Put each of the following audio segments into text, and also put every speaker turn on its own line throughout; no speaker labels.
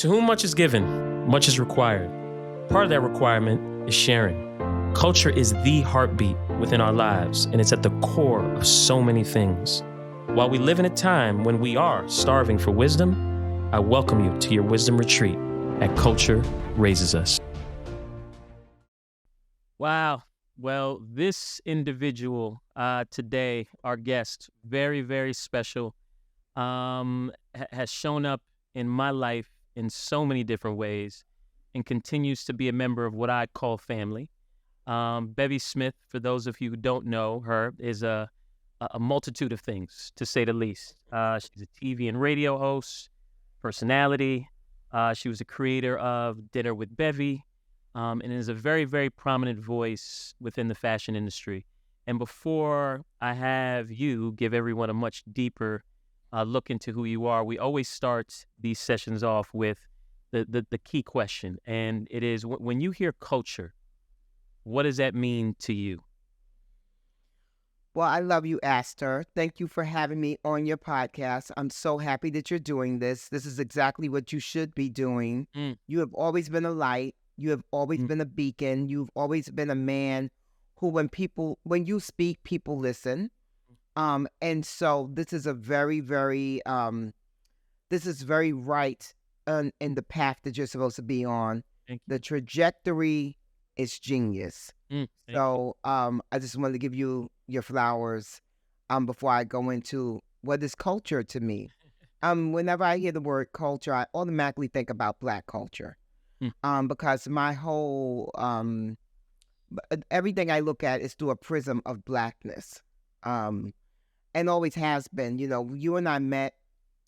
To whom much is given, much is required. Part of that requirement is sharing. Culture is the heartbeat within our lives, and it's at the core of so many things. While we live in a time when we are starving for wisdom, I welcome you to your wisdom retreat at Culture Raises Us. Wow. Well, this individual today, our guest, very, very special, has shown up in my life in so many different ways and continues to be a member of what I call family. Bevy Smith, for those of you who don't know her, is a multitude of things, to say the least. She's a TV and radio host, personality. She was a creator of Dinner with Bevy, and is a very, very prominent voice within the fashion industry. And before I have you give everyone a much deeper look into who you are, we always start these sessions off with the key question, and it is, when you hear culture, what does that mean to you?
Well, I love you, Astor. Thank you for having me on your podcast. I'm so happy that you're doing this. This is exactly what you should be doing. You have always been a light. You have always been a beacon. You've always been a man who, when you speak, people listen. And so this is a very, very, this is very right in the path that you're supposed to be on. The trajectory is genius. So I just wanted to give you your flowers before I go into what is culture to me. Whenever I hear the word culture, I automatically think about Black culture. Because my whole, everything I look at is through a prism of Blackness. And always has been. You know, you and I met,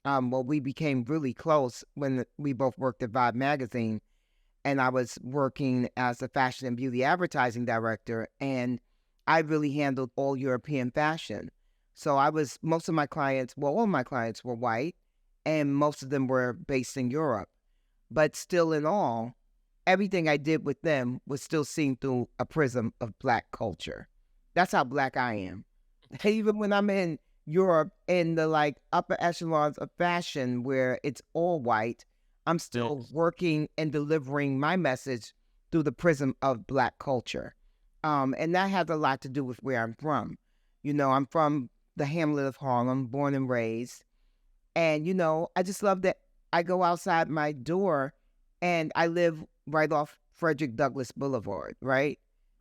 we became really close when we both worked at Vibe magazine, and I was working as a fashion and beauty advertising director, and I really handled all European fashion. So most of my clients, well, all my clients were white, and most of them were based in Europe. But still in all, everything I did with them was still seen through a prism of Black culture. That's how Black I am. Even when I'm in Europe in the upper echelons of fashion where it's all white, I'm still working and delivering my message through the prism of Black culture. And that has a lot to do with where I'm from. You know, I'm from the hamlet of Harlem, born and raised. And, you know, I just love that I go outside my door and I live right off Frederick Douglass Boulevard, right?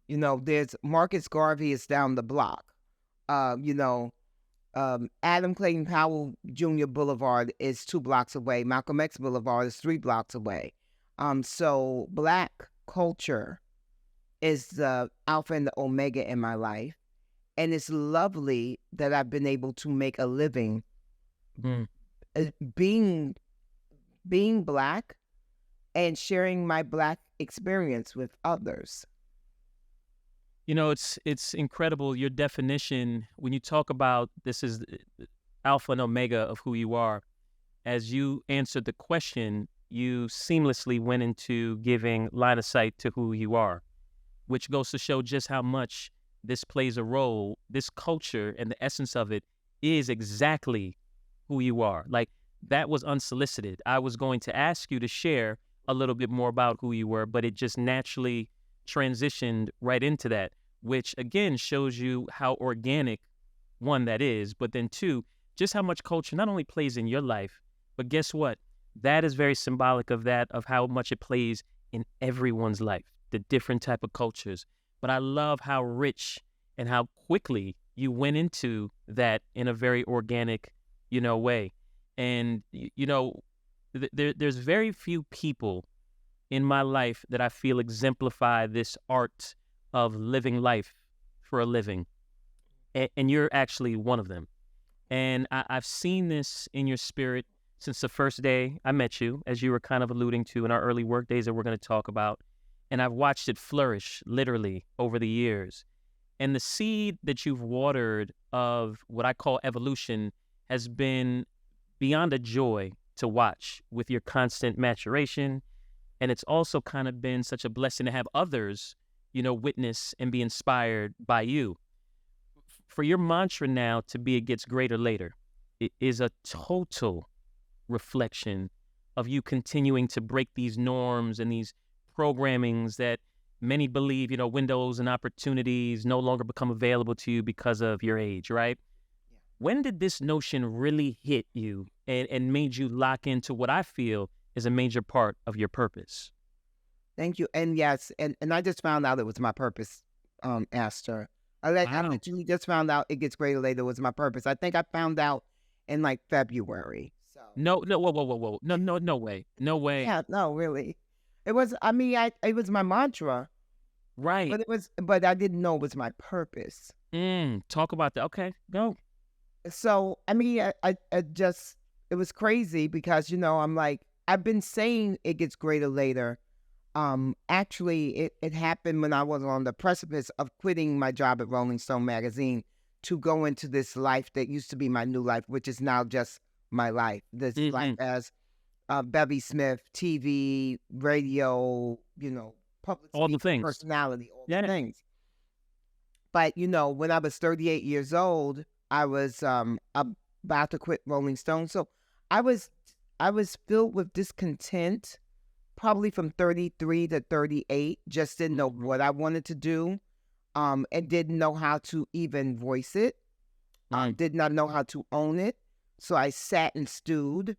You know, there's Marcus Garvey is down the block. Adam Clayton Powell Jr. Boulevard is 2 blocks away. Malcolm X Boulevard is 3 blocks away. So Black culture is the alpha and the omega in my life. And it's lovely that I've been able to make a living being Black and sharing my Black experience with others.
You know, it's incredible, your definition, when you talk about this is alpha and omega of who you are. As you answered the question, you seamlessly went into giving line of sight to who you are, which goes to show just how much this plays a role. This culture and the essence of it is exactly who you are. Like, that was unsolicited. I was going to ask you to share a little bit more about who you were, but it just naturally transitioned right into that, which again shows you how organic, one, that is, but then two, just how much culture not only plays in your life, but guess what? That is very symbolic of that, of how much it plays in everyone's life, the different type of cultures. But I love how rich and how quickly you went into that in a very organic, way. And, there's very few people in my life that I feel exemplify this art of living life for a living. And you're actually one of them. And I've seen this in your spirit since the first day I met you, as you were kind of alluding to in our early work days that we're going to talk about. And I've watched it flourish literally over the years. And the seed that you've watered of what I call evolution has been beyond a joy to watch with your constant maturation. And it's also kind of been such a blessing to have others, witness and be inspired by you. For your mantra now to be, it gets greater later, it is a total reflection of you continuing to break these norms and these programmings that many believe, windows and opportunities no longer become available to you because of your age, right?
Yeah.
When did this notion really hit you and made you lock into what I feel is a major part of your purpose?
Thank you. And yes, and I just found out it was my purpose, Astor. I
Wow.
literally just found out it gets greater later was my purpose. I think I found out in like February. So
No, no, whoa, whoa, whoa, whoa. No, no, no way. No way.
yeah, no, really. It was, I mean, it was my mantra,
Right.
but I didn't know it was my purpose.
Talk about that. Okay, go.
So, I mean, I just, it was crazy because, I'm like, I've been saying it gets greater later. Actually, it happened when I was on the precipice of quitting my job at Rolling Stone magazine to go into this life that used to be my new life, which is now just my life. This life
Hmm.
as Bevy Smith, TV, radio, public
All the
speaking
things.
personality, all the
Yeah.
things. But when I was 38 years old, I was about to quit Rolling Stone. So I was I was filled with discontent probably from 33 to 38, just didn't know what I wanted to do, and didn't know how to even voice it,
Mm.
did not know how to own it. So I sat and stewed.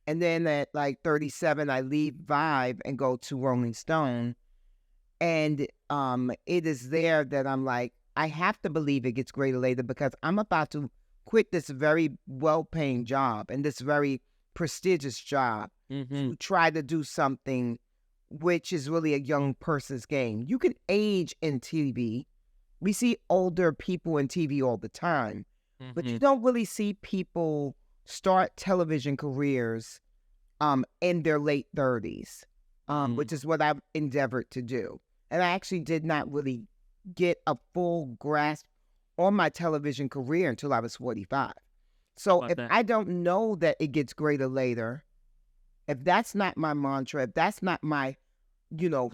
And then at like 37, I leave Vibe and go to Rolling Stone. And it is there that I'm like, I have to believe it gets greater later because I'm about to quit this very well-paying job and this very prestigious job
Hmm.
to try to do something which is really a young person's game. You can age in TV. We see older people in TV all the time, but
Hmm.
you don't really see people start television careers in their late 30s, which is what I've endeavored to do. And I actually did not really get a full grasp on my television career until I was 45. So
About
if
that.
I don't know that it gets greater later, if that's not my mantra, if that's not my,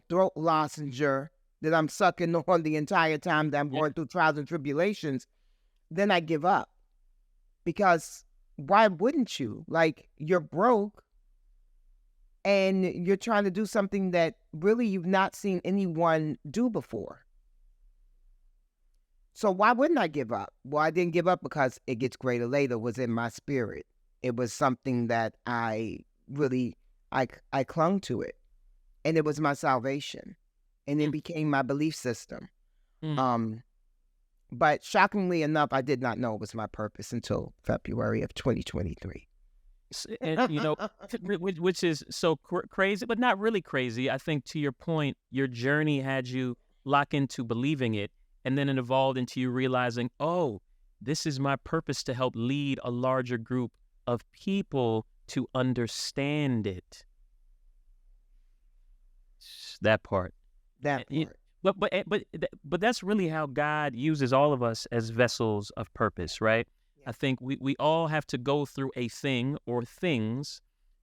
throat lozenger that I'm sucking on the entire time that I'm
Yeah.
going through trials and tribulations, then I give up. Because why wouldn't you? Like, you're broke and you're trying to do something that really you've not seen anyone do before. So why wouldn't I give up? Well, I didn't give up because it gets greater later was in my spirit. It was something that I really I clung to it, and it was my salvation, and it
Mm.
became my belief system.
Mm.
Um, but shockingly enough, I did not know it was my purpose until February of 2023.
And which is so crazy, but not really crazy. I think to your point, your journey had you lock into believing it, and then it evolved into you realizing, oh, this is my purpose to help lead a larger group of people to understand it. That part.
That
You-
part.
but that's really how God uses all of us as vessels of purpose, right?
Yeah.
I think we all have to go through a thing or things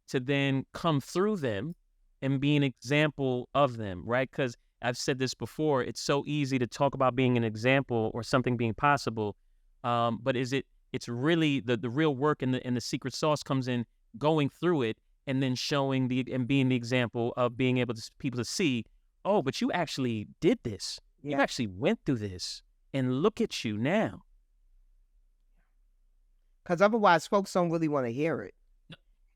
to then come through them and be an example of them, right? Because I've said this before, it's so easy to talk about being an example or something being possible, but it's really the real work and the secret sauce comes in going through it and then showing and being the example of being able to people to see, oh, but you actually did this. You
Yeah.
actually went through this, and look at you now.
Because otherwise, folks don't really want to hear it.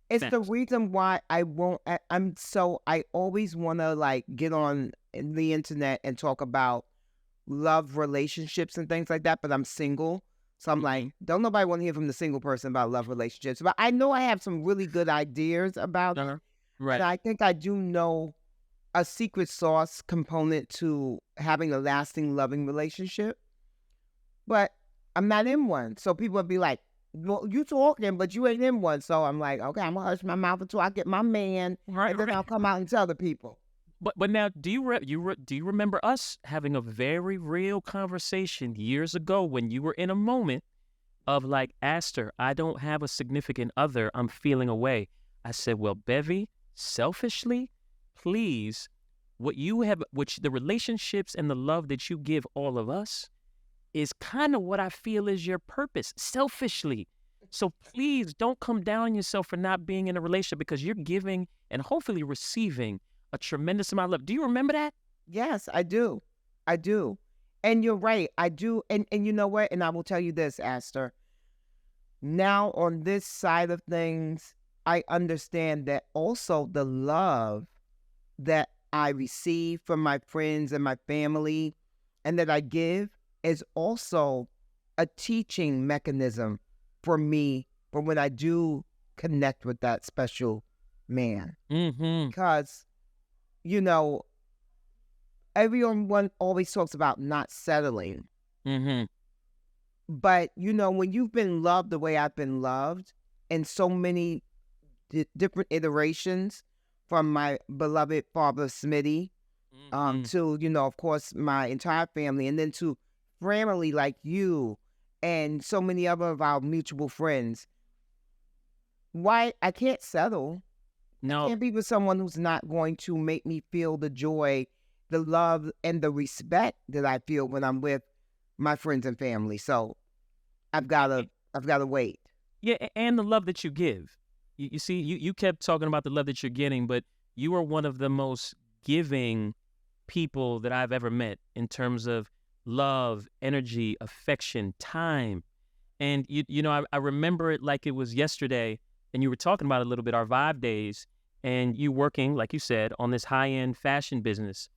It's the
Facts.
reason why I won't. I always want to like get on the internet and talk about love relationships and things like that, but I'm single. So I'm like, don't nobody want to hear from the single person about love relationships. But I know I have some really good ideas about it.
Uh-huh.
And
Right.
I think I do know a secret sauce component to having a lasting, loving relationship. But I'm not in one. So people would be like, well, you talking, but you ain't in one. So I'm like, okay, I'm going to hush my mouth until I get my man.
Right.
And then
Right.
I'll come out and tell the people.
But now, do you remember us having a very real conversation years ago when you were in a moment of like, Astor, I don't have a significant other. I'm feeling away. I said, well, Bevy, selfishly, please, which the relationships and the love that you give all of us is kind of what I feel is your purpose, selfishly. So please don't come down on yourself for not being in a relationship, because you're giving and hopefully receiving a tremendous amount of love. Do you remember that?
Yes, I do. I do. And you're right. I do. And you know what? And I will tell you this, Astor. Now on this side of things, I understand that also the love that I receive from my friends and my family and that I give is also a teaching mechanism for me for when I do connect with that special man.
Mm-hmm.
Because, you know, everyone always talks about not settling.
Mm-hmm.
But, you know, when you've been loved the way I've been loved in so many different iterations, from my beloved father, Smitty, to, you know, of course, my entire family, and then to family like you and so many other of our mutual friends, why I can't settle.
No.
Can't be with someone who's not going to make me feel the joy, the love, and the respect that I feel when I'm with my friends and family. So I've gotta wait.
Yeah, and the love that you give. You see, you kept talking about the love that you're getting, but you are one of the most giving people that I've ever met in terms of love, energy, affection, time. And I remember it like it was yesterday, and you were talking about it a little bit, our Vibe days, and you working, like you said, on this high-end fashion business.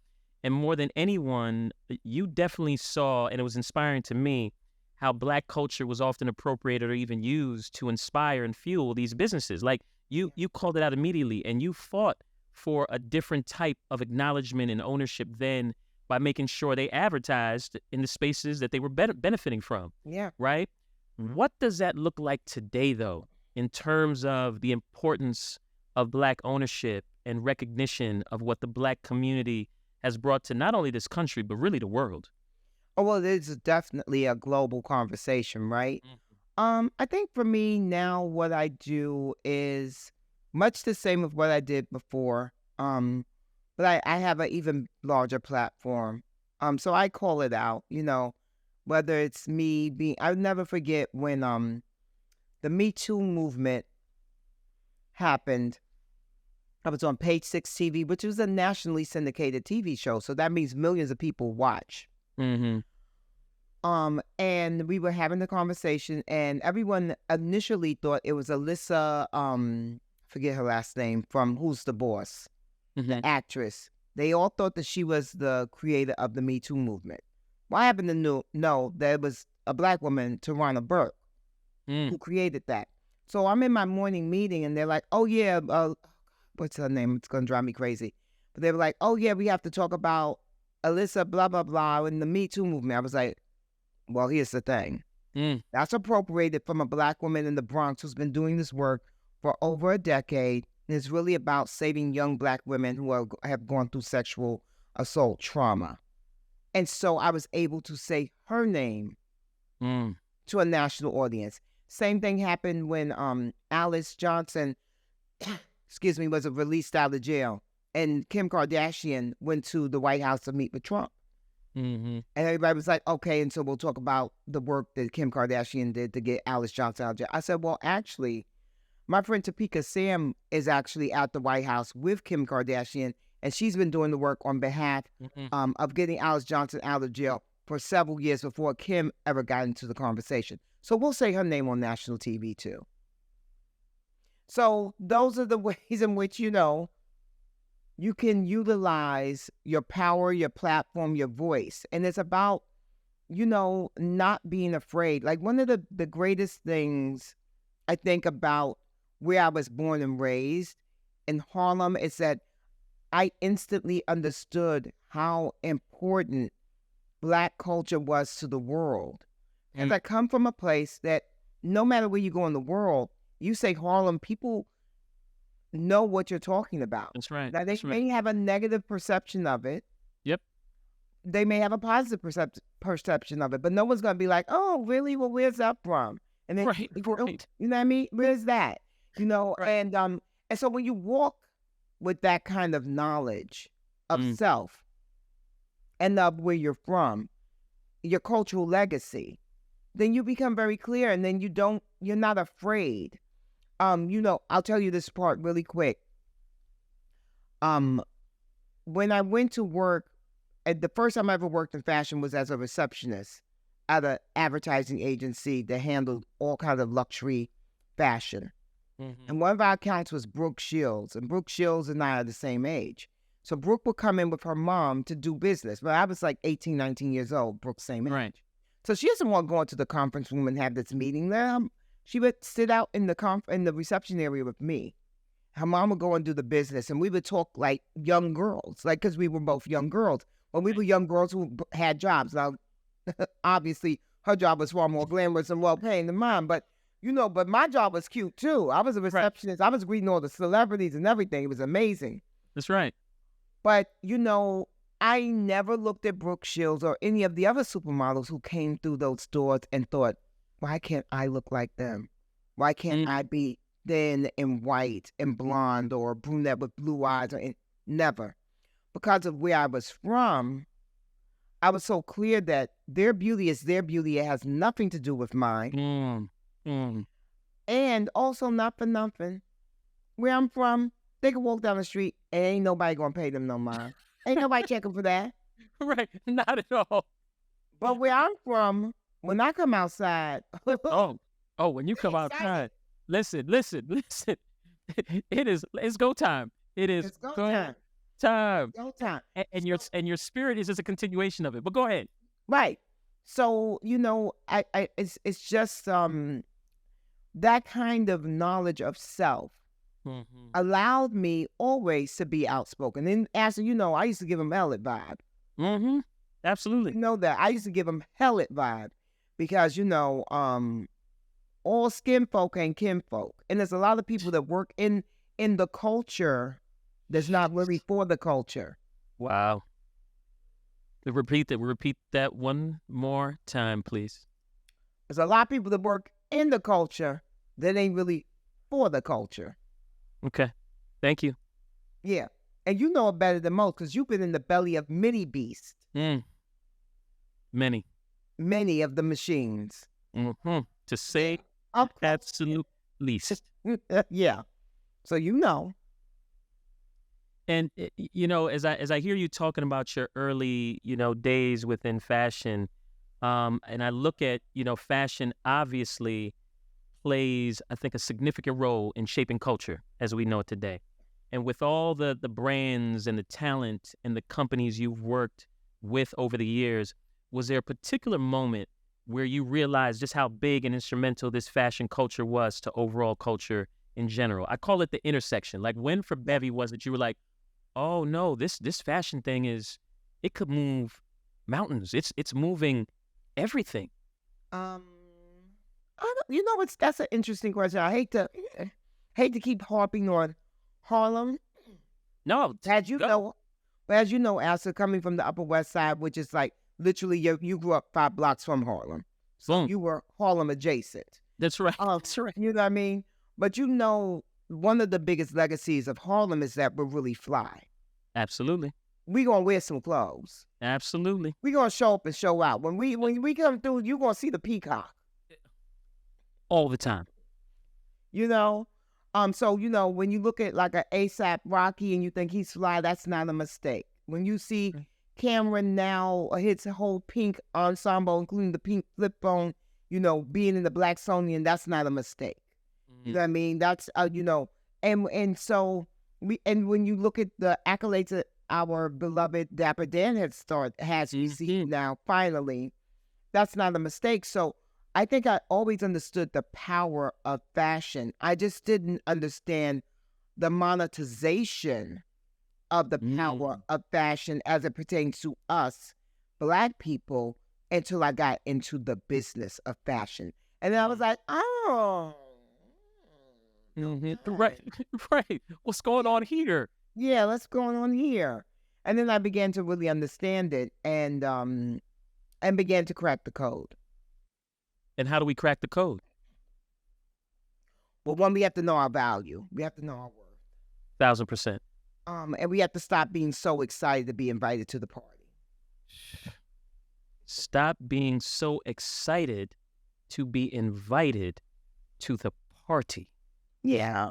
And more than anyone, you definitely saw, and it was inspiring to me, how Black culture was often appropriated or even used to inspire and fuel these businesses. Like you called it out immediately, and you fought for a different type of acknowledgement and ownership then by making sure they advertised in the spaces that they were benefiting from.
Yeah.
Right? What does that look like today, though, in terms of the importance of Black ownership and recognition of what the Black community has brought to not only this country, but really the world?
Oh, well, it's definitely a global conversation, right? I think for me now, what I do is much the same of what I did before. But I have an even larger platform. So I call it out, you know, whether it's me being, I'll never forget when the Me Too movement happened. I was on Page 6 TV, which was a nationally syndicated TV show. So that means millions of people watch.
Mm-hmm.
And we were having the conversation, and everyone initially thought it was Alyssa, forget her last name, from Who's the Boss, the actress. They all thought that she was the creator of the Me Too movement. Well, I happen to know that it was a Black woman, Tarana Burke, who created that. So I'm in my morning meeting, and they're like, oh, yeah, what's her name? It's going to drive me crazy. But they were like, oh, yeah, we have to talk about Alyssa, blah, blah, blah, and the Me Too movement. I was like, well, here's the thing. That's appropriated from a Black woman in the Bronx who's been doing this work for over a decade. And it's really about saving young Black women who have gone through sexual assault trauma. And so I was able to say her name to a national audience. Same thing happened when Alice Johnson, excuse me, was released out of jail. And Kim Kardashian went to the White House to meet with Trump. And everybody was like, okay, and so we'll talk about the work that Kim Kardashian did to get Alice Johnson out of jail. I said, well, actually, my friend Topeka Sam is actually at the White House with Kim Kardashian, and she's been doing the work on behalf of getting Alice Johnson out of jail for several years before Kim ever got into the conversation. So we'll say her name on national TV too. So those are the ways in which, you know, you can utilize your power, your platform, your voice. And it's about, you know, not being afraid. Like one of the greatest things I think about where I was born and raised in Harlem is that I instantly understood how important Black culture was to the world. And I come from a place that no matter where you go in the world, you say Harlem, people know what you're talking about.
That's right.
Now, they may have a negative perception of it.
Yep.
They may have a positive perception of it, but no one's going to be like, oh, really? Well, where's that from? And then,
Right.
You know what I mean? Where's that? You know, and so when you walk with that kind of knowledge of self and of where you're from, your cultural legacy, then you become very clear, and then you're not afraid. I'll tell you this part really quick. When I went to work, the first time I ever worked in fashion was as a receptionist at an advertising agency that handled all kinds of luxury fashion.
Mm-hmm.
And one of our accounts was Brooke Shields, and Brooke Shields and I are the same age. So Brooke would come in with her mom to do business. But I was like 18, 19 years old, Brooke's same age.
Right.
So she doesn't want to go into the conference room and have this meeting there. She would sit out in the reception area with me. Her mom would go and do the business, and we would talk like young girls, like, because we were both young girls. When we were young girls who had jobs. Now, obviously, her job was far more glamorous and well-paying than mine, but my job was cute too. I was a receptionist. Right. I was greeting all the celebrities and everything. It was amazing.
That's right.
But, I never looked at Brooke Shields or any of the other supermodels who came through those stores and thought, why can't I look like them? Why can't I be thin and white and blonde or brunette with blue eyes? Never. Because of where I was from, I was so clear that their beauty is their beauty. It has nothing to do with mine. And also, not for nothing, where I'm from, they can walk down the street and ain't nobody gonna pay them no mind. Ain't nobody checking for that.
Right, not at all.
But where I'm from, when I come outside,
when you come outside, listen. It's go time. It's
go time. Go time.
And your spirit is just a continuation of it. But go ahead.
Right. So, it's just that kind of knowledge of self allowed me always to be outspoken. And Astor, I used to give him hell it vibe.
Absolutely.
You know that. I used to give him hell it vibe because, all skin folk ain't kin folk. And there's a lot of people that work in the culture that's not really for the culture.
Wow. Repeat that one more time, please.
There's a lot of people that work in the culture that ain't really for the culture.
Okay. Thank you.
Yeah. And you know it better than most because you've been in the belly of many beasts.
Many.
Many of the machines.
To say absolute least.
Yeah. So
And as I hear you talking about your early, days within fashion, and I look at, fashion obviously plays, I think, a significant role in shaping culture as we know it today. And with all the brands and the talent and the companies you've worked with over the years, was there a particular moment where you realized just how big and instrumental this fashion culture was to overall culture in general? I call it the intersection. Like, when for Bevy was it you were like, oh no, this fashion thing it could move mountains. It's moving everything.
That's an interesting question. I hate to keep harping on Harlem.
No,
as you know, Astor, coming from the Upper West Side, which is like literally you grew up 5 blocks from Harlem, so you were Harlem adjacent.
That's right. That's right.
You know what I mean? But one of the biggest legacies of Harlem is that we're really fly.
Absolutely.
We gonna wear some clothes.
Absolutely.
We gonna show up and show out. When we come through, you gonna see the peacock.
All the time.
So when you look at like an A$AP Rocky and you think he's fly, that's not a mistake. When you see Cameron now his whole pink ensemble, including the pink flip phone, being in the Blacksonian, that's not a mistake. You know what I mean? That's and so when you look at the accolades that our beloved Dapper Dan has received now, finally, that's not a mistake. So I think I always understood the power of fashion. I just didn't understand the monetization of the power of fashion as it pertains to us, Black people, until I got into the business of fashion. And then I was like, oh.
Right. What's going on here?
Yeah, what's going on here? And then I began to really understand it and began to crack the code.
And how do we crack the code?
Well, one, we have to know our value. We have to know our worth.
1,000%.
And we have to stop being so excited to be invited to the party.
Stop being so excited to be invited to the party.
Yeah.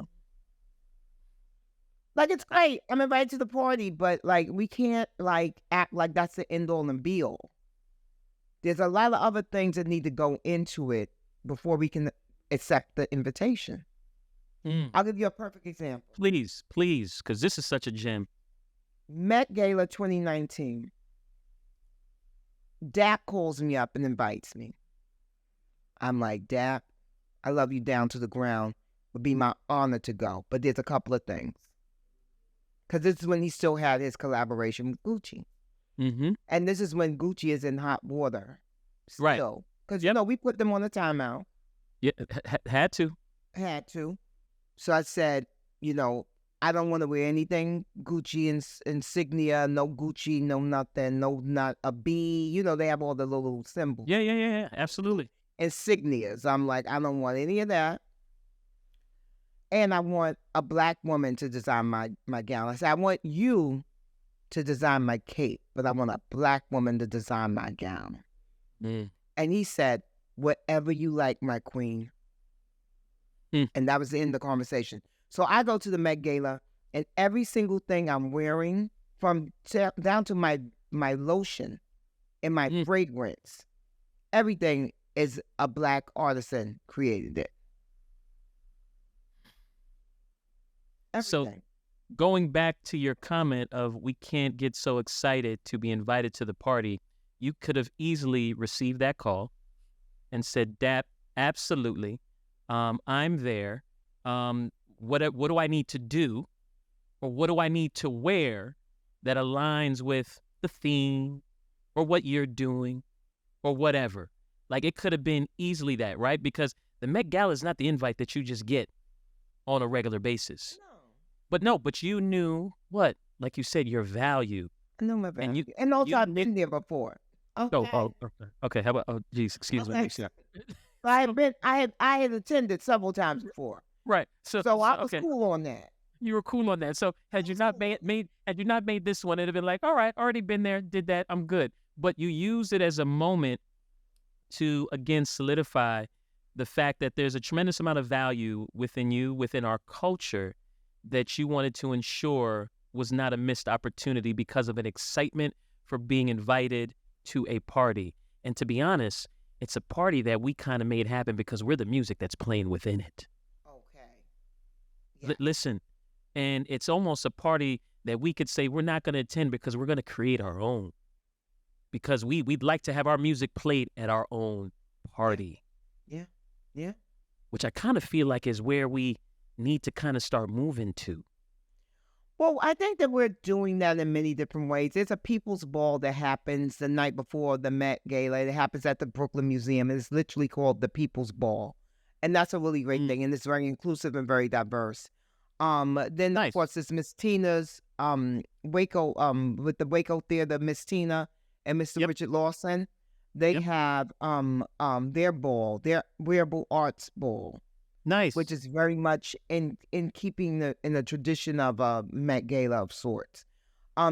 Like, it's great. I'm invited to the party, but, like, we can't, like, act like that's the end all and be all. There's a lot of other things that need to go into it before we can accept the invitation. I'll give you a perfect example.
Please, because this is such a gem.
Met Gala 2019. Dap calls me up and invites me. I'm like, Dap, I love you down to the ground. It would be my honor to go. But there's a couple of things. Because this is when he still had his collaboration with Gucci.
Mm-hmm.
And this is when Gucci is in hot water. Still.
Right.
Because, you know, we put them on a timeout.
Yeah, had to.
Had to. So I said, you know, I don't want to wear anything Gucci insignia, no Gucci, no nothing, no, not a B. You know, they have all the little symbols.
Yeah, absolutely.
Insignias. I'm like, I don't want any of that. And I want a black woman to design my gown. I said, I want you to design my cape, but I want a black woman to design my gown. And he said, whatever you like, my queen. And that was the end of the conversation. So I go to the Met Gala, and every single thing I'm wearing, from down to my lotion and my fragrance, everything is a black artisan created it. Everything.
So going back to your comment of we can't get so excited to be invited to the party, you could have easily received that call and said, Dap, absolutely. I'm there. What do I need to do, or what do I need to wear that aligns with the theme or what you're doing or whatever? Like, it could have been easily that, right? Because the Met Gala is not the invite that you just get on a regular basis. But you knew what? Like you said, your value.
I know my value. And also, I've been there before. Okay.
Okay. How about? Oh, geez, excuse me.
I had attended several times before.
Right.
So I was cool on that.
You were cool on that. So had you not made this one, it'd have been like, all right, already been there, did that, I'm good. But you used it as a moment to again solidify the fact that there's a tremendous amount of value within you, within our culture, that you wanted to ensure was not a missed opportunity because of an excitement for being invited to a party. And to be honest, it's a party that we kind of made happen because we're the music that's playing within it.
Okay. Yeah.
Listen, and it's almost a party that we could say we're not going to attend because we're going to create our own. Because we'd like to have our music played at our own party.
Yeah.
Which I kind of feel like is where we need to kind of start moving to.
Well, I think that we're doing that in many different ways. There's a people's ball that happens the night before the Met Gala. It happens at the Brooklyn Museum. It's literally called the People's Ball. And that's a really great thing. And it's very inclusive and very diverse. Then,
Nice.
Of course, there's Miss Tina's Waco, with the Waco Theater, Miss Tina and Mr. Richard Lawson. They have their ball, their wearable arts ball.
Nice.
Which is very much in keeping in the tradition of a Met Gala of sorts.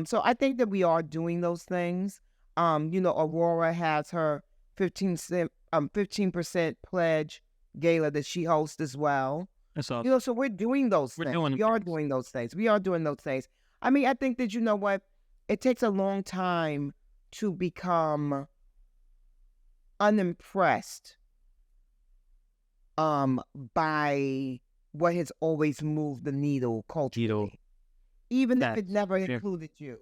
So I think that we are doing those things. You know, Aurora has her 15% pledge gala that she hosts as well.
That's awesome.
You know, so we're doing those things. We are doing those things. I mean, I think that, you know what, it takes a long time to become unimpressed by what has always moved the needle culturally. Even if it never included you.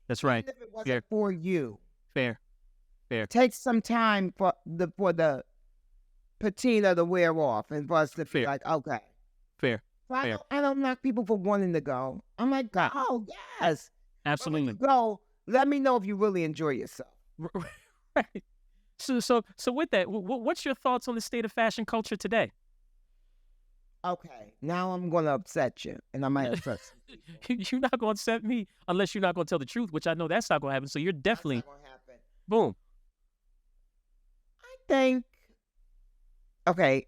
That's right.
Even if it wasn't for you.
Fair.
It takes some time for the patina to wear off and for us to be like, okay.
Fair.
I don't knock people for wanting to go. I'm like, oh, yes.
Absolutely.
Go. Let me know if you really enjoy yourself.
Right. So with that, what's your thoughts on the state of fashion culture today?
Okay, now I'm going to upset you, and I might upset you.
You're not going to upset me unless you're not going to tell the truth, which I know that's not going to happen. So you're definitely,
that's not going to happen.
Boom.
I think, okay,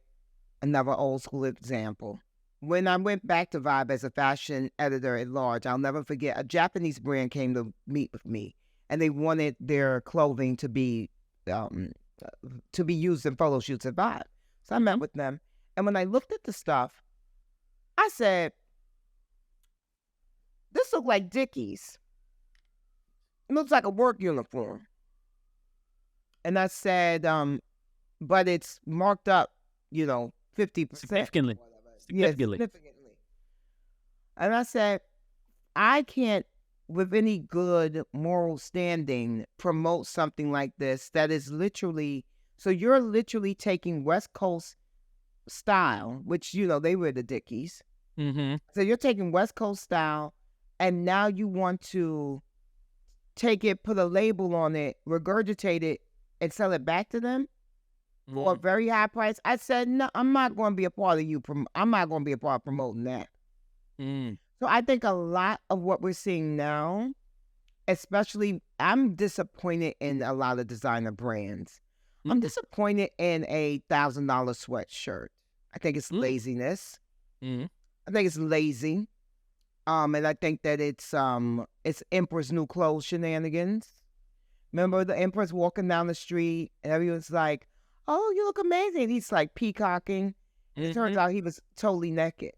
another old school example. When I went back to Vibe as a fashion editor at large, I'll never forget, a Japanese brand came to meet with me, and they wanted their clothing to be to be used in photo shoots at Vibe. So I met with them. And when I looked at the stuff, I said, this looks like Dickies. It looks like a work uniform. And I said, but it's marked up, 50%.
Significantly.
Yes,
Significantly.
significantly. And I said, I can't, with any good moral standing, promote something like this that is literally, so you're literally taking West Coast style, which, they were the Dickies.
Mm-hmm.
So you're taking West Coast style, and now you want to take it, put a label on it, regurgitate it, and sell it back to them for a very high price. I said, no, I'm not going to be a part of you. I'm not going to be a part of promoting that. So I think a lot of what we're seeing now, especially, I'm disappointed in a lot of designer brands. I'm disappointed in a $1,000 sweatshirt. I think it's laziness. I think it's lazy. And I think that it's Emperor's New Clothes shenanigans. Remember the Empress walking down the street and everyone's like, oh, you look amazing. He's like peacocking. It turns out he was totally naked.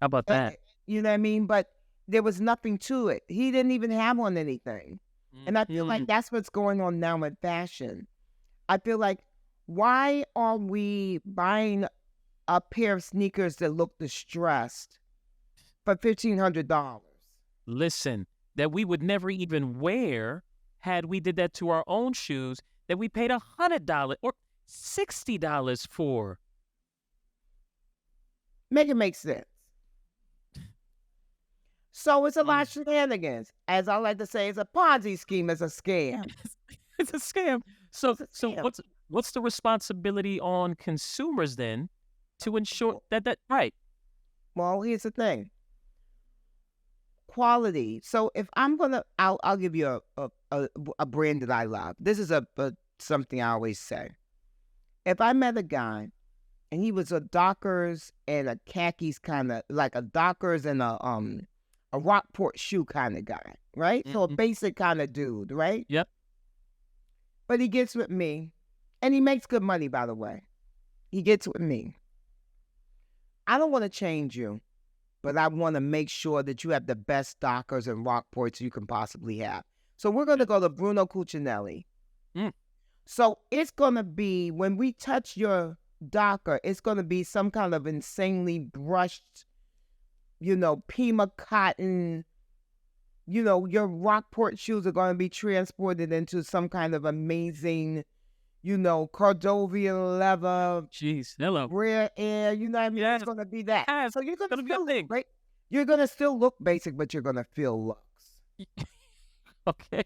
How about that?
You know what I mean? But there was nothing to it. He didn't even have on anything. And I feel like that's what's going on now with fashion. I feel like, why are we buying a pair of sneakers that look distressed for $1,500?
Listen, that we would never even wear had we did that to our own shoes that we paid $100 or $60 for.
Make it make sense. So it's a lot of shenanigans. As I like to say, it's a Ponzi scheme, it's a scam.
It's a scam. So
It's a scam.
what's the responsibility on consumers then to ensure that right?
Well, here's the thing. Quality. So if I'm gonna, I'll give you a brand that I love. This is a something I always say. If I met a guy and he was a Dockers and a khakis kind of, like a Dockers and a Rockport shoe kind of guy, right? So a basic kind of dude, right?
Yep.
But he gets with me, and he makes good money, by the way. He gets with me. I don't want to change you, but I want to make sure that you have the best Dockers and Rockports you can possibly have. So we're going to go to Bruno Cucinelli. So it's going to be, when we touch your Docker, it's going to be some kind of insanely brushed, Pima cotton. Your Rockport shoes are going to be transported into some kind of amazing, Cordovian leather.
Jeez, hello.
Rare air, you know what I mean?
Yes.
It's going to be that.
Yes,
So you're going to
gonna be a
feel
thing.
right. You're going to still look basic, but you're going to feel looks.
Okay.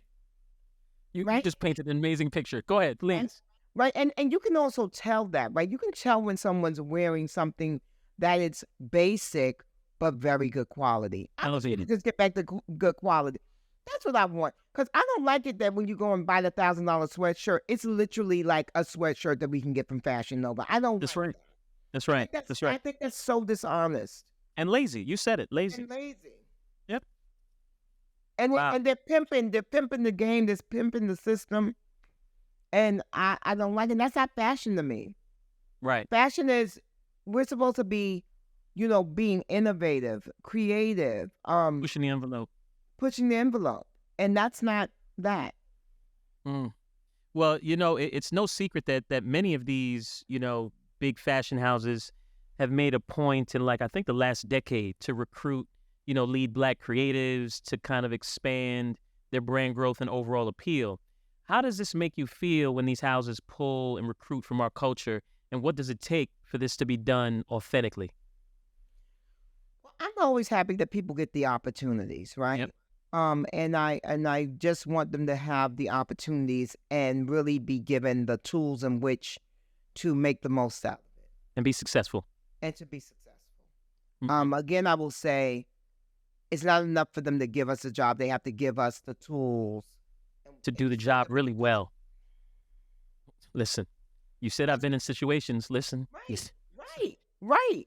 You
Right?
just painted an amazing picture. Go ahead, please.
Right? And you can also tell that, right? You can tell when someone's wearing something that it's basic but very good quality.
Elevated.
Just get back to good quality. That's what I want. Because I don't like it that when you go and buy the $1,000 sweatshirt, it's literally like a sweatshirt that we can get from Fashion Nova. I don't
That's
like
right.
that.
That's right. That's right.
I think that's so dishonest.
And lazy. You said it. Lazy.
And lazy.
Yep.
And
Wow.
and they're pimping the game, they're pimping the system. And I don't like it. That's not fashion to me.
Right.
Fashion is, we're supposed to be, being innovative, creative,
Pushing the envelope.
pushing the envelope. And that's not that.
Well, it's no secret that many of these, big fashion houses have made a point in, like, I think the last decade to recruit, lead Black creatives to kind of expand their brand growth and overall appeal. How does this make you feel when these houses pull and recruit from our culture? And what does it take for this to be done authentically?
Well, I'm always happy that people get the opportunities, right?
Yep.
And I just want them to have the opportunities and really be given the tools in which to make the most out of it
And be successful.
and to be successful. Again, I will say, it's not enough for them to give us a job. They have to give us the tools
To do the job really well. Listen, you said I've been in situations. Listen.
Right.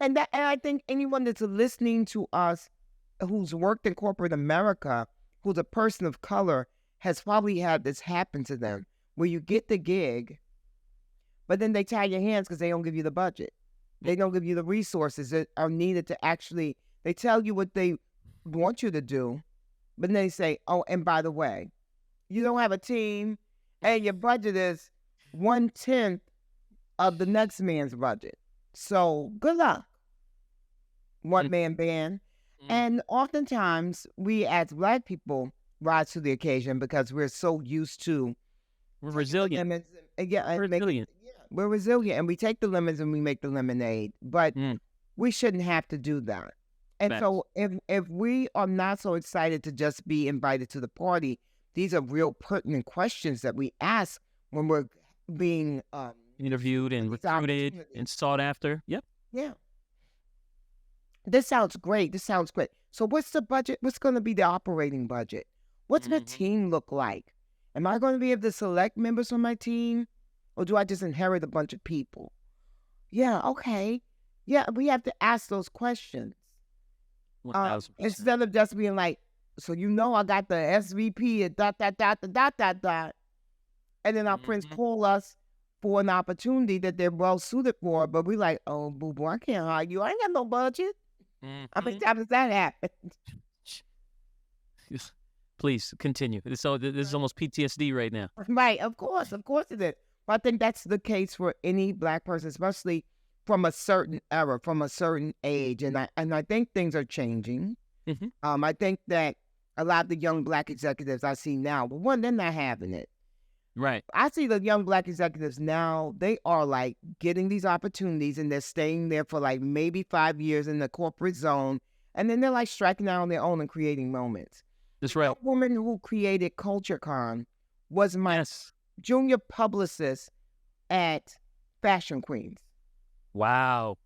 And I think anyone that's listening to us who's worked in corporate America, who's a person of color, has probably had this happen to them, where you get the gig, but then they tie your hands because they don't give you the budget. They don't give you the resources that are needed to actually, they tell you what they want you to do, but then they say, oh, and by the way, you don't have a team and your budget is 1/10 of the next man's budget. So good luck, one man band. And oftentimes we as Black people rise to the occasion because we're so used to
We're resilient.
lemons.
We're resilient.
We're resilient and we take the lemons and we make the lemonade, but we shouldn't have to do that. And so if we are not so excited to just be invited to the party, these are real pertinent questions that we ask when we're being
interviewed and recruited and sought after. Yep.
Yeah. This sounds great. So what's the budget? What's going to be the operating budget? What's my team look like? Am I going to be able to select members on my team? Or do I just inherit a bunch of people? Yeah, okay. Yeah, we have to ask those questions.
1000%.
Instead of just being like, so I got the SVP at ... And then our friends call us for an opportunity that they're well suited for, but we like, oh, boo-boo, I can't hire you. I ain't got no budget. How many times does that happen?
Please continue. So this is almost PTSD right now.
Right, of course it is. But I think that's the case for any Black person, especially from a certain era, from a certain age. And I think things are changing. I think that a lot of the young Black executives I see now, well, one, they're not having it.
Right.
I see the young Black executives now, they are like getting these opportunities and they're staying there for like maybe 5 years in the corporate zone. And then they're like striking out on their own and creating moments.
That's right.
The woman who created CultureCon was my junior publicist at Fashion Queens.
Wow.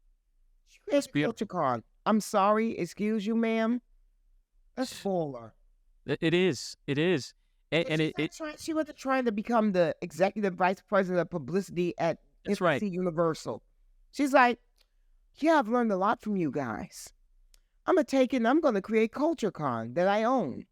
She created CultureCon. I'm sorry, excuse you, ma'am. That's baller.
It is.
She wasn't trying to become the executive vice president of publicity at NBC Universal. She's like, yeah, I've learned a lot from you guys. I'm going to create CultureCon that I own.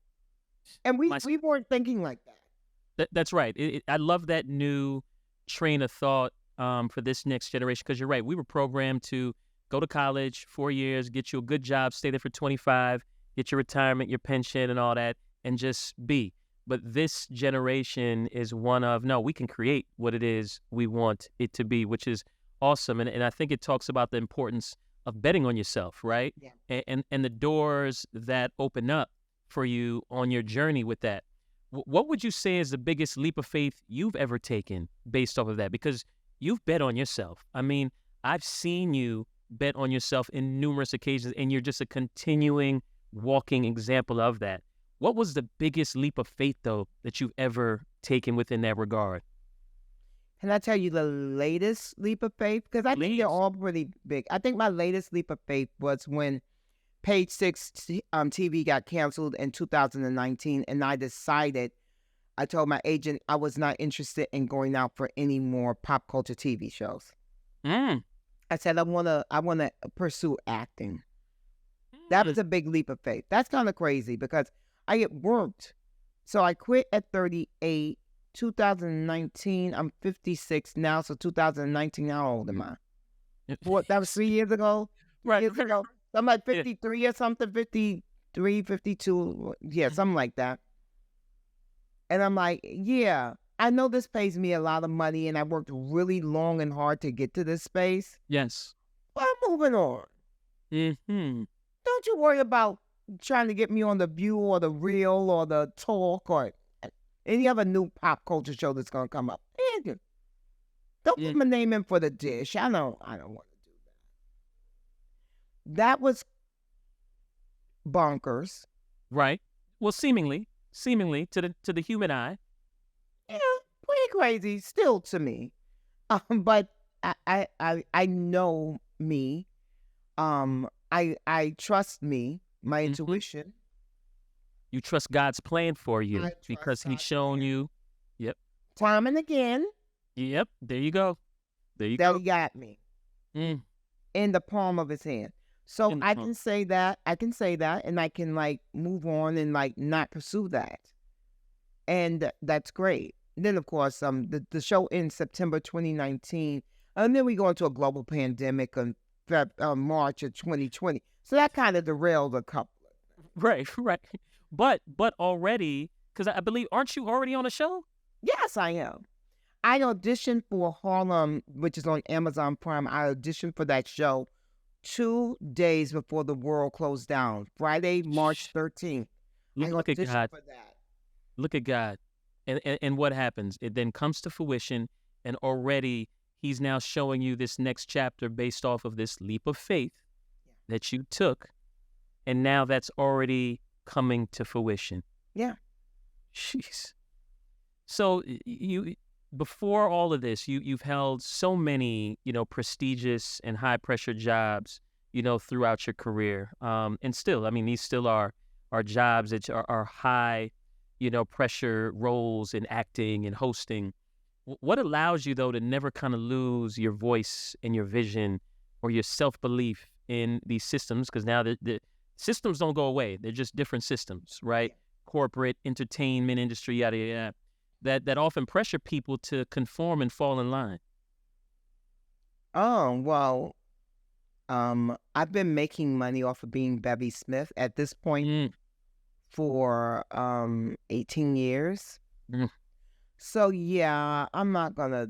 And we weren't thinking like that.
That's right. I love that new train of thought for this next generation, because you're right. We were programmed to go to college 4 years, get you a good job, stay there for 25, get your retirement, your pension and all that, and just be. But this generation is one of, no, we can create what it is we want it to be, which is awesome. And I think it talks about the importance of betting on yourself, right? Yeah. And the doors that open up for you on your journey with that. What would you say is the biggest leap of faith you've ever taken based off of that? Because you've bet on yourself. I mean, I've seen you bet on yourself in numerous occasions, and you're just a continuing walking example of that. What was the biggest leap of faith, though, that you've ever taken within that regard?
Can I tell you the latest leap of faith? Because I think they're all pretty big. I think my latest leap of faith was when Page Six TV got canceled in 2019, and I told my agent I was not interested in going out for any more pop culture TV shows. I said I wanna pursue acting. That was a big leap of faith. That's kind of crazy because I get worked. So I quit at 38, 2019. I'm 56 now, so 2019. How old am I? What? That was 3 years ago.
Right.
Years ago. I'm like 53 or something, 53, 52, something like that. And I'm like, yeah, I know this pays me a lot of money and I worked really long and hard to get to this space.
Yes.
But I'm moving on. Don't you worry about trying to get me on The View or The Real or The Talk or any other new pop culture show that's going to come up. Don't put my name in for the dish. I don't want to do that. That was bonkers.
Right. Well, seemingly to the human eye.
Yeah, pretty crazy still to me. But I know me. I trust me, my intuition.
You trust God's plan for you because He's shown you. Yep.
Time and again.
Yep. There you go.
He got me in the palm of His hand. So I can say that, and I can like move on and like not pursue that. And that's great. then of course, the show ends September 2019, and then we go into a global pandemic on March of 2020. So that kind of derailed a couple.
Right, right. But already, because I believe, aren't you already on a show?
Yes, I am. I auditioned for Harlem, which is on Amazon Prime. I auditioned for that show 2 days before the world closed down, Friday, March 13th. I
Look at
auditioned
God.
for that.
Look at God. And what happens? It then comes to fruition, and already he's now showing you this next chapter based off of this leap of faith that you took, and now that's already coming to fruition.
Yeah.
Jeez. So you, before all of this, you've held so many, prestigious and high pressure jobs, throughout your career. And still, I mean, these still are jobs that are high, pressure roles in acting and hosting. What allows you, though, to never kind of lose your voice and your vision or your self-belief in these systems? Because now the systems don't go away. They're just different systems, right? Corporate, entertainment industry, yada, yada, that often pressure people to conform and fall in line.
Oh, well, I've been making money off of being Bevy Smith at this point for 18 years.
Mm.
So yeah, I'm not gonna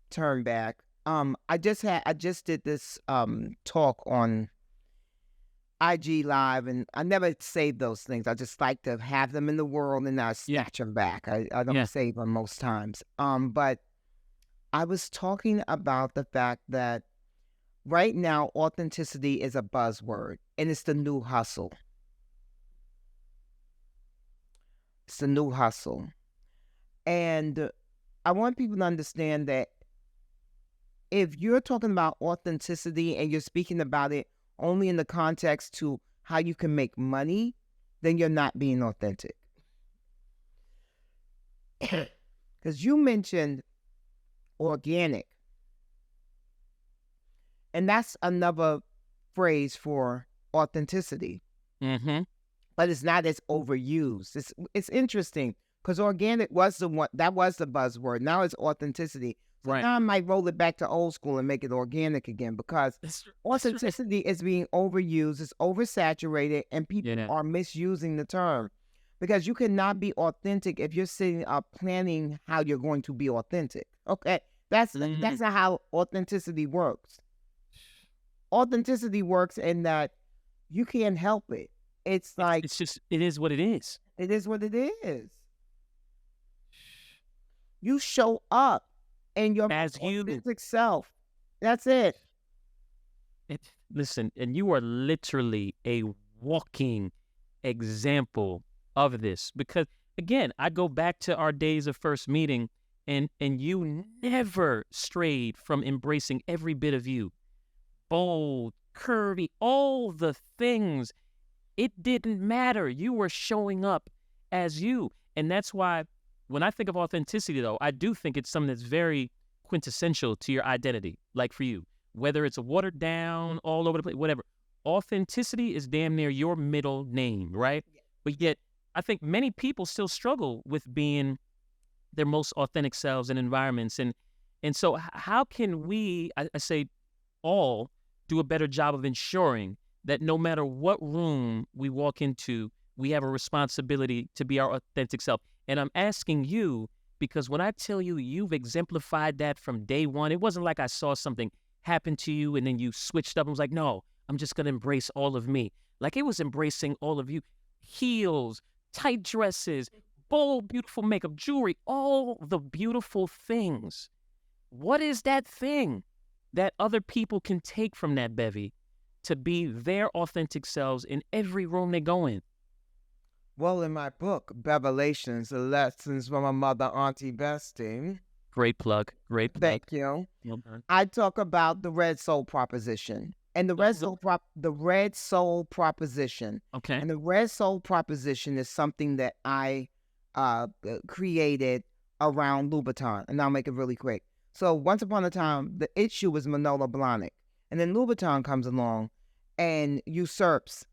turn back. I just did this talk on IG Live, and I never save those things. I just like to have them in the world and I snatch them back. I don't
Yeah.
save them most times. But I was talking about the fact that right now authenticity is a buzzword, and it's the new hustle. It's the new hustle. And I want people to understand that if you're talking about authenticity and you're speaking about it only in the context to how you can make money, then you're not being authentic. Because you mentioned organic. And that's another phrase for authenticity.
Mm-hmm.
But it's not as overused. It's interesting because organic was the one that was the buzzword. Now it's authenticity. So
Right.
now I might roll it back to old school and make it organic again because authenticity is being overused, it's oversaturated, and people are misusing the term. Because you cannot be authentic if you're sitting up planning how you're going to be authentic. Okay, that's not how authenticity works. Authenticity works in that you can't help it. It's like
it is what it is.
It is what it is. You show up in your
as
authentic self. That's it.
Listen, and you are literally a walking example of this. Because again, I go back to our days of first meeting, and you never strayed from embracing every bit of you. Bold, curvy, all the things. It didn't matter. You were showing up as you. And that's why when I think of authenticity, though, I do think it's something that's very quintessential to your identity, like for you. Whether it's watered down, all over the place, whatever. Authenticity is damn near your middle name, right? Yeah. But yet, I think many people still struggle with being their most authentic selves in environments. And so how can we, I say all, do a better job of ensuring that no matter what room we walk into, we have a responsibility to be our authentic self? And I'm asking you because when I tell you you've exemplified that from day one, it wasn't like I saw something happen to you and then you switched up and was like, no, I'm just going to embrace all of me. Like it was embracing all of you. Heels, tight dresses, bold, beautiful makeup, jewelry, all the beautiful things. What is that thing that other people can take from that, Bevy, to be their authentic selves in every room they go in?
Well, in my book, Revelations, the lessons from my mother, Auntie Bestie.
Great plug. Great plug.
Thank you. I talk about the red soul proposition. And the red soul proposition.
Okay.
And the red soul proposition is something that I created around Louboutin. And I'll make it really quick. So once upon a time, the issue was Manolo Blahnik. And then Louboutin comes along and usurps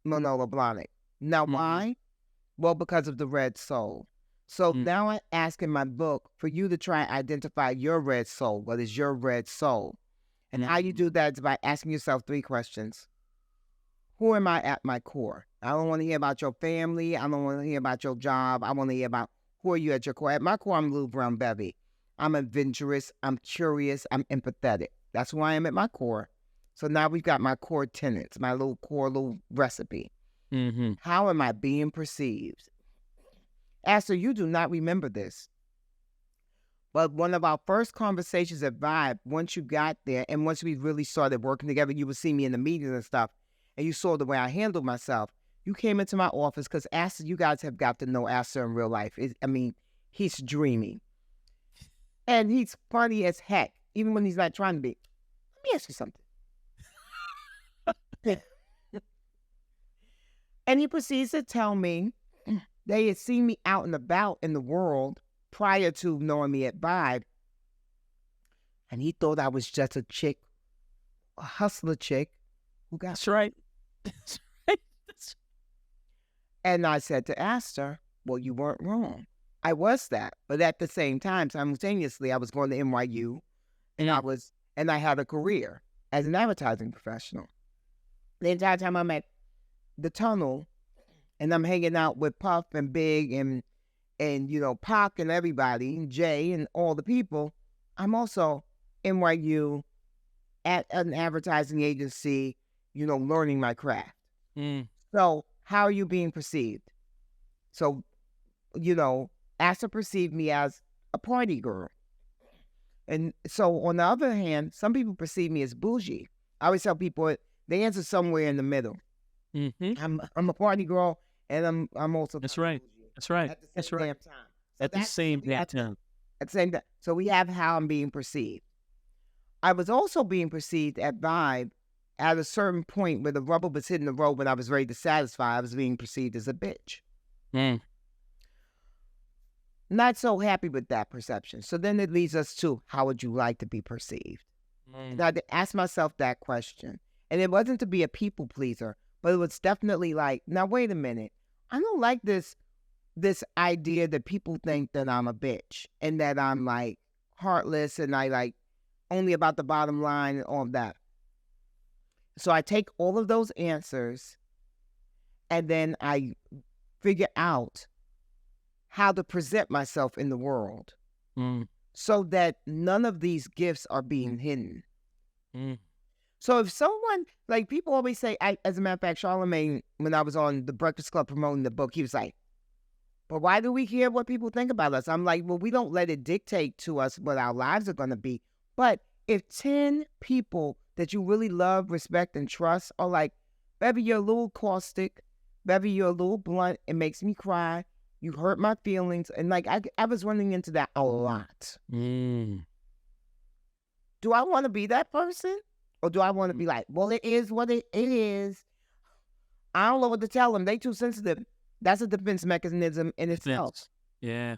Manolo Blahnik. Now, why? Well, because of the red soul. So
Mm.
now I ask in my book for you to try and identify your red soul. What is your red soul? And how you
Mm.
do that is by asking yourself 3 questions. Who am I at my core? I don't want to hear about your family. I don't want to hear about your job. I want to hear about who are you at your core. At my core, I'm Little Brown Bevy. I'm adventurous. I'm curious. I'm empathetic. That's who I am at my core. So now we've got my core tenets, my little core little recipe.
Mm-hmm.
How am I being perceived? Astor, you do not remember this. But one of our first conversations at Vibe, once you got there and once we really started working together, you would see me in the meetings and stuff, and you saw the way I handled myself. You came into my office because Astor, you guys have got to know Astor in real life. He's dreamy. And he's funny as heck, even when he's not trying to be. Let me ask you something. And he proceeds to tell me they had seen me out and about in the world prior to knowing me at Vibe. And he thought I was just a chick, a hustler chick who got.
That's right. That's right.
And I said to Astor, well, you weren't wrong. I was that. But at the same time, simultaneously, I was going to NYU and I had a career as an advertising professional. The entire time I'm at the tunnel and I'm hanging out with Puff and Big and Pac and everybody, and Jay and all the people, I'm also NYU at an advertising agency, learning my craft.
Mm.
So how are you being perceived? So, Astor perceived me as a party girl. And so on the other hand, some people perceive me as bougie. I always tell people the answer's somewhere in the middle.
Mm-hmm.
I'm a party girl, and I'm also
That's right.
bougie
That's right.
at the
That's
same
right.
damn time. So
At the same damn
at
time.
the same time. So we have how I'm being perceived. I was also being perceived at Vibe at a certain point where the rubber was hitting the road when I was ready to satisfy. I was being perceived as a bitch.
Mm.
Not so happy with that perception. So then it leads us to, how would you like to be perceived? And I had to ask myself that question. And it wasn't to be a people pleaser, but it was definitely like, now wait a minute. I don't like this idea that people think that I'm a bitch and that I'm like heartless and I like only about the bottom line and all of that. So I take all of those answers and then I figure out how to present myself in the world so that none of these gifts are being hidden. So if someone, like people always say, as a matter of fact, Charlemagne, when I was on the Breakfast Club promoting the book, he was like, but why do we care what people think about us? I'm like, well, we don't let it dictate to us what our lives are going to be. But if 10 people that you really love, respect, and trust are like, Bevy, you're a little caustic. Bevy, you're a little blunt. It makes me cry. You hurt my feelings. And like, I was running into that a lot. Do I want to be that person? Or do I want to be like, well, it is what it is. I don't know what to tell them. They too sensitive. That's a defense mechanism in itself.
Yeah.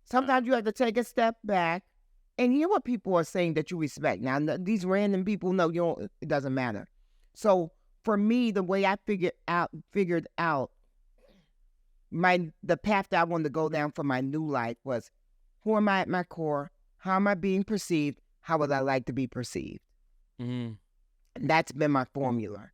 Sometimes you have to take a step back and hear what people are saying that you respect. Now, these random people, no, it doesn't matter. So for me, the way I figured out the path that I wanted to go down for my new life was, who am I at my core? How am I being perceived? How would I like to be perceived? And that's been my formula.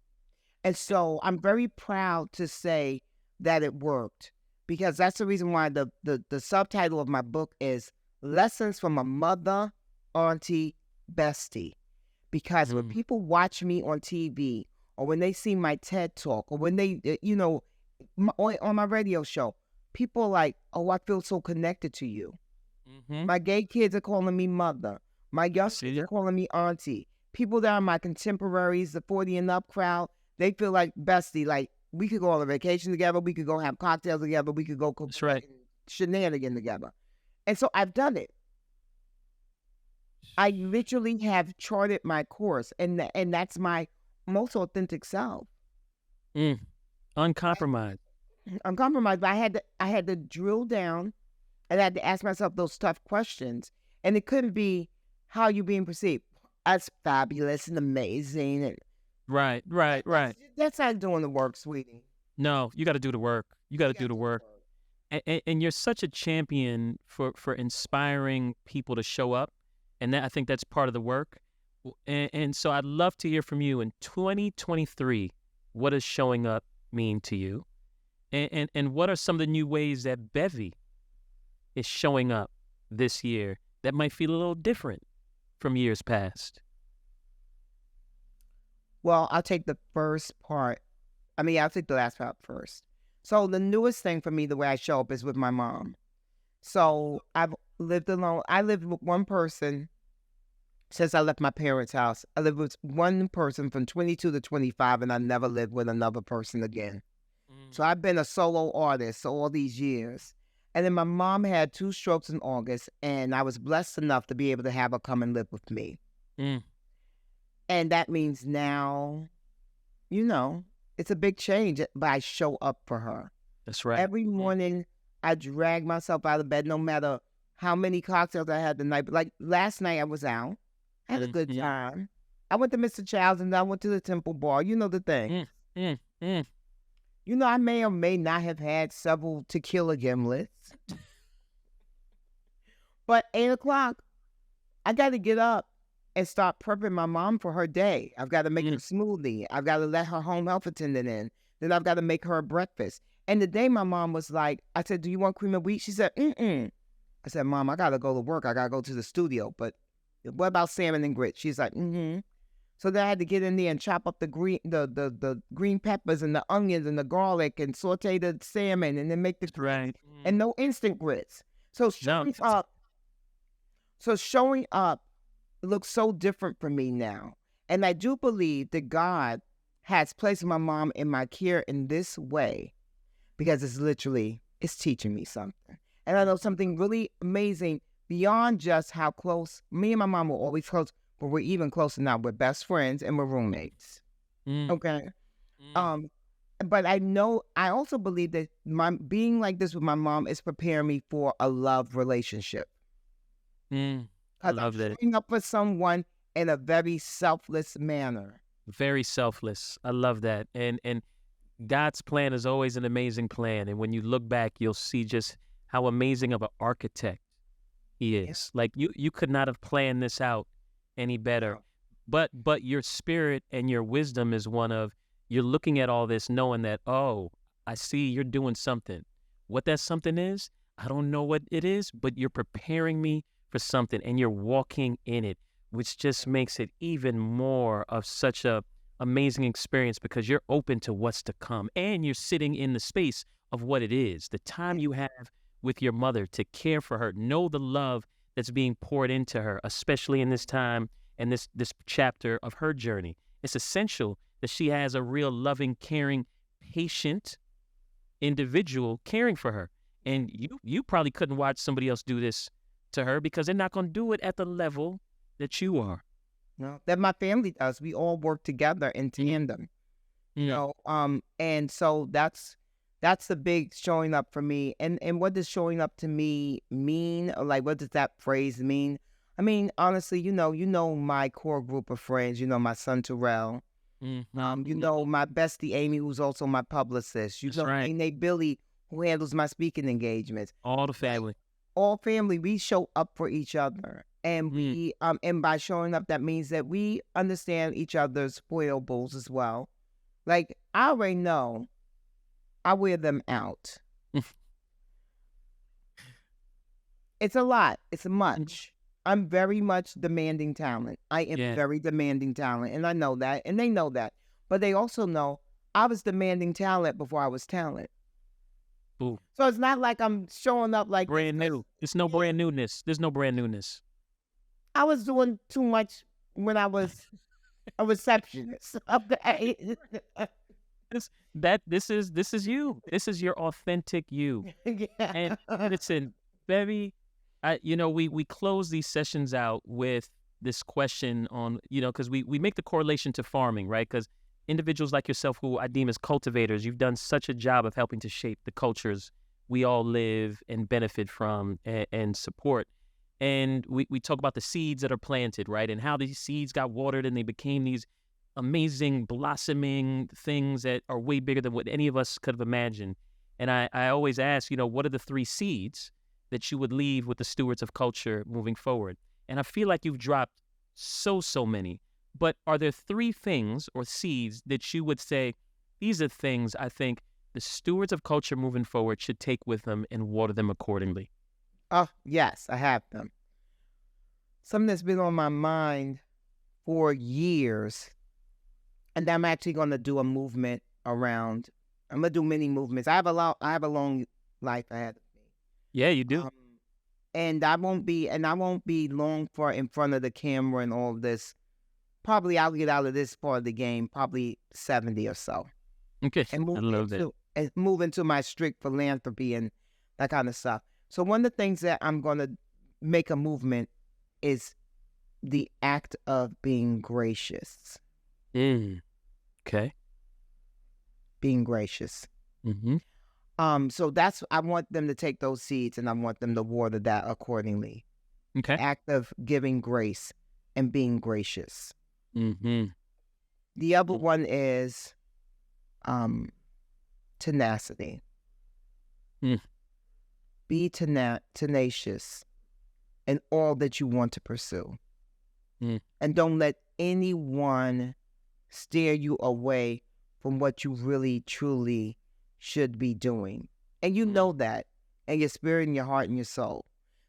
And so I'm very proud to say that it worked, because that's the reason why the subtitle of my book is Lessons from a Mother, Auntie, Bestie. Because when people watch me on TV, or when they see my TED Talk, or when they, on my radio show, people are like, oh, I feel so connected to you. My gay kids are calling me mother. My youngsters are calling me auntie. People that are my contemporaries, the 40 and up crowd, they feel like bestie. Like, we could go on a vacation together. We could go have cocktails together. We could go cook shenanigans together. And so I've done it. I literally have charted my course, and that's my most authentic self.
Uncompromised.
Uncompromised. But I had to drill down, and I had to ask myself those tough questions. And it couldn't be, how are you being perceived? As fabulous and amazing. And
Right.
that's not doing the work, sweetie.
No, you got to do the work. You got to do the work. And you're such a champion for inspiring people to show up, and that I think that's part of the work. And so I'd love to hear from you in 2023. What does showing up mean to you? And what are some of the new ways that Bevy is showing up this year that might feel a little different from years past?
Well, I'll take the first part. I'll take the last part first. So the newest thing for me, the way I show up is with my mom. So I've lived alone. I lived with one person since I left my parents' house. I lived with one person from 22 to 25, and I never lived with another person again. So I've been a solo artist all these years. And then my mom had 2 strokes in August, and I was blessed enough to be able to have her come and live with me.
Mm.
And that means now, it's a big change, but I show up for her.
That's right.
Every morning, I drag myself out of bed, no matter how many cocktails I had the night. Like last night, I was out. I had a good time. I went to Mr. Child's and I went to the Temple Bar. You know the thing. I may or may not have had several tequila gimlets. But 8 o'clock, I got to get up and start prepping my mom for her day. I've got to make her smoothie. I've got to let her home health attendant in. Then I've got to make her a breakfast. And the day my mom was like, I said, do you want cream of wheat? She said, mm-mm. I said, Mom, I got to go to work. I got to go to the studio. But what about salmon and grits? She's like, mm-hmm. So then I had to get in there and chop up the green peppers and the onions and the garlic and saute the salmon and then make the
right.
And no instant grits. So showing up looks so different for me now. And I do believe that God has placed my mom in my care in this way because it's teaching me something. And I know something really amazing beyond just how close. Me and my mom were always close, but we're even closer now. We're best friends and we're roommates. Okay? But I also believe that being like this with my mom is preparing me for a love relationship.
I love that.
Showing up for someone in a very selfless manner.
Very selfless. I love that. And God's plan is always an amazing plan. And when you look back, you'll see just how amazing of an architect he is. Yeah. Like you could not have planned this out any better. But your spirit and your wisdom is one of, you're looking at all this knowing that, oh, I see you're doing something. What that something is, I don't know what it is, but you're preparing me for something and you're walking in it, which just makes it even more of such a amazing experience because you're open to what's to come and you're sitting in the space of what it is, the time you have with your mother to care for her, know the love that's being poured into her, especially in this time and this chapter of her journey. It's essential that she has a real loving, caring, patient individual caring for her. And you probably couldn't watch somebody else do this to her because they're not going to do it at the level that you are.
No, that my family does. We all work together in tandem. And so that's the big showing up for me. And what does showing up to me mean? Or like, what does that phrase mean? I mean, honestly, you know my core group of friends. You know my son Terrell. You know my bestie Amy, who's also my publicist. You know Nate Billy, who handles my speaking engagements.
All the family.
All family. We show up for each other. And we and by showing up, that means that we understand each other's foibles as well. Like, I already know I wear them out. It's a lot. It's much. I'm very much demanding talent. I am very demanding talent. And I know that. And they know that. But they also know I was demanding talent before I was talent.
Ooh.
So it's not like I'm showing up like
brand new. It's no brand newness. There's no brand newness.
I was doing too much when I was a receptionist.
This is you. This is your authentic you. And listen, Bevy, we close these sessions out with this question on, because we make the correlation to farming, right? Because individuals like yourself, who I deem as cultivators, you've done such a job of helping to shape the cultures we all live and benefit from and support. And we talk about the seeds that are planted, right? And how these seeds got watered and they became these amazing blossoming things that are way bigger than what any of us could have imagined. And I always ask, what are the 3 seeds that you would leave with the stewards of culture moving forward? And I feel like you've dropped so many. But are there 3 things or seeds that you would say, these are things I think the stewards of culture moving forward should take with them and water them accordingly?
Oh, yes, I have them. Something that's been on my mind for years, and I'm actually going to do a movement around. I'm going to do many movements. I have a long life ahead of me.
Yeah, you do.
And I won't be long for in front of the camera and all of this. Probably I'll get out of this part of the game, probably 70 or so.
Okay,
And
I love that.
move into my strict philanthropy and that kind of stuff. So one of the things that I'm going to make a movement is the act of being gracious.
Okay.
Being gracious.
Mm-hmm.
So I want them to take those seeds and I want them to water that accordingly.
Okay.
Act of giving grace and being gracious.
Mm-hmm.
The other one is tenacity. Be tenacious in all that you want to pursue. And don't let anyone steer you away from what you really, truly should be doing. And you know that in your spirit and your heart and your soul.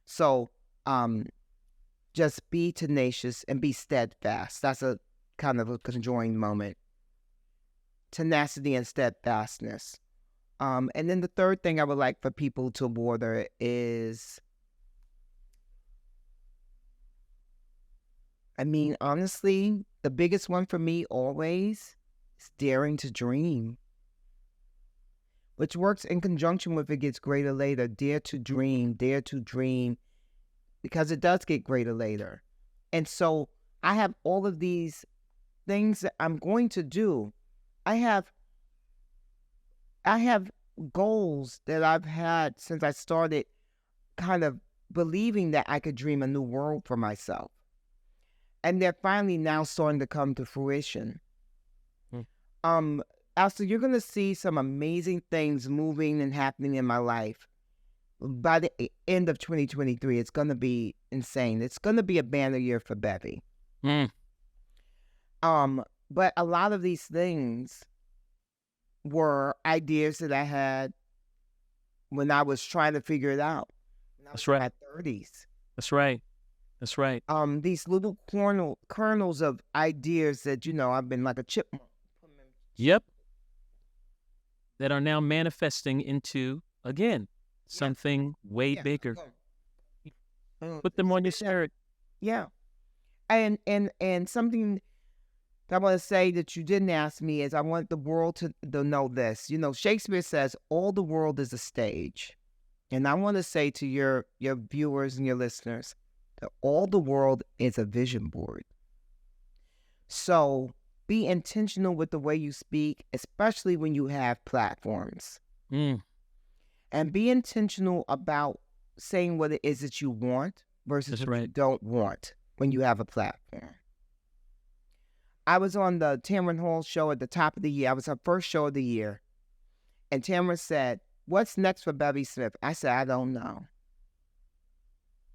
So just be tenacious and be steadfast. That's a kind of a conjoined moment. Tenacity and steadfastness. And then the third thing I would like for people to water is, honestly, the biggest one for me always is daring to dream, which works in conjunction with it gets greater later. Dare to dream, because it does get greater later. And so I have all of these things that I'm going to do. I have goals that I've had since I started kind of believing that I could dream a new world for myself. And they're finally now starting to come to fruition. Astor, you're going to see some amazing things moving and happening in my life. By the end of 2023, it's going to be insane. It's going to be a banner year for Bevy. But a lot of these things were ideas that I had when I was trying to figure it out.
That's right.
In my 30s.
That's right. That's right.
These little kernels of ideas that, I've been like a chipmunk.
Yep. That are now manifesting into, again, something way bigger. Put them on your spirit.
Yeah. And something that I want to say that you didn't ask me is I want the world to know this. Shakespeare says all the world is a stage. And I want to say to your viewers and your listeners that all the world is a vision board. So be intentional with the way you speak, especially when you have platforms. And be intentional about saying what it is that you want versus what you don't want when you have a platform. I was on the Tamron Hall show at the top of the year. I was her first show of the year. And Tamron said, "What's next for Bevy Smith?" I said, "I don't know.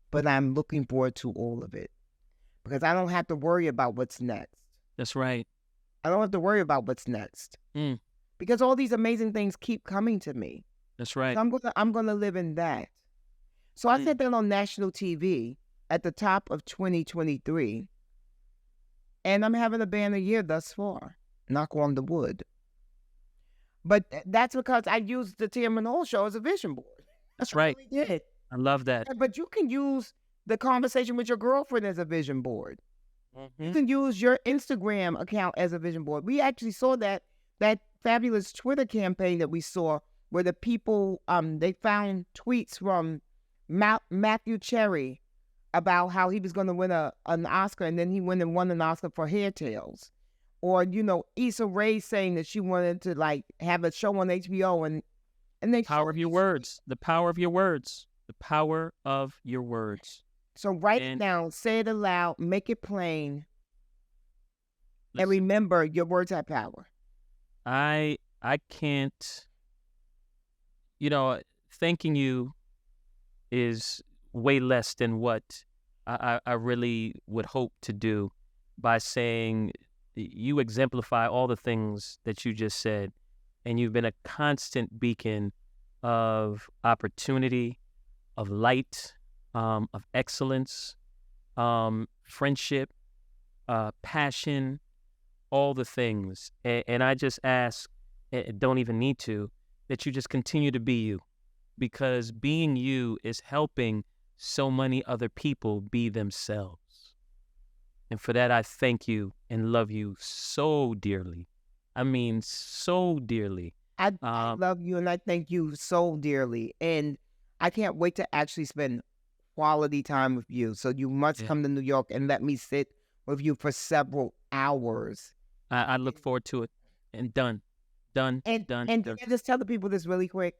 But I'm looking forward to all of it. Because I don't have to worry about what's next."
That's right.
I don't have to worry about what's next. Because all these amazing things keep coming to me.
That's right.
So I'm gonna live in that. So I said that on national TV at the top of 2023. And I'm having a banner year thus far. Knock on the wood. But that's because I used the Tamron Hall show as a vision board.
That's right.
I really did.
I love that.
But you can use the conversation with your girlfriend as a vision board. You can use your Instagram account as a vision board. We actually saw that fabulous Twitter campaign that we saw where the people, they found tweets from Matthew Cherry about how he was going to win an Oscar, and then he went and won an Oscar for Hair Tales. Or, Issa Rae saying that she wanted to have a show on HBO and they
power of your words. The power of your words. The power of your words.
So write it down, say it aloud, make it plain, and remember your words have power.
I can't thanking you is way less than what I really would hope to do by saying you exemplify all the things that you just said, and you've been a constant beacon of opportunity, of light, of excellence, friendship, passion, all the things. And I just ask, don't even need to, that you just continue to be you, because being you is helping so many other people be themselves. And for that, I thank you and love you so dearly. I mean, so dearly.
I love you and I thank you so dearly. And I can't wait to actually spend quality time with you. So you must
Yeah.
come to New York and let me sit with you for several hours.
I look forward to it. And done.
And
Done.
can I just tell the people this really quick?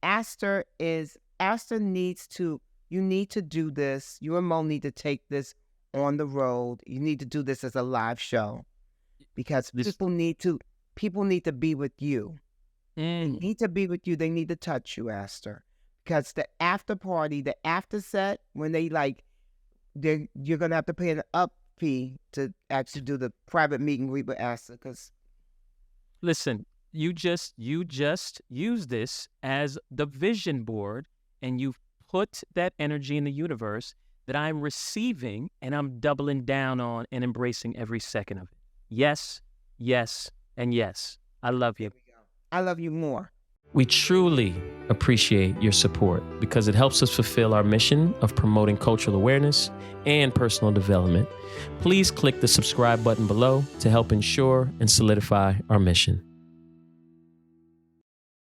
Astor needs to, you need to do this. You and Mo need to take this on the road. You need to do this as a live show, because people need to be with you. They need to be with you. They need to touch you, Astor. Because the after party, the after set, when you're going to have to pay an up fee to actually do the private meet and greet with Astor. Because
listen, you just use this as the vision board, and you've put that energy in the universe that I'm receiving, and I'm doubling down on and embracing every second of it. Yes, yes, and yes. I love you.
I love you more.
We truly appreciate your support, because it helps us fulfill our mission of promoting cultural awareness and personal development. Please click the subscribe button below to help ensure and solidify our mission.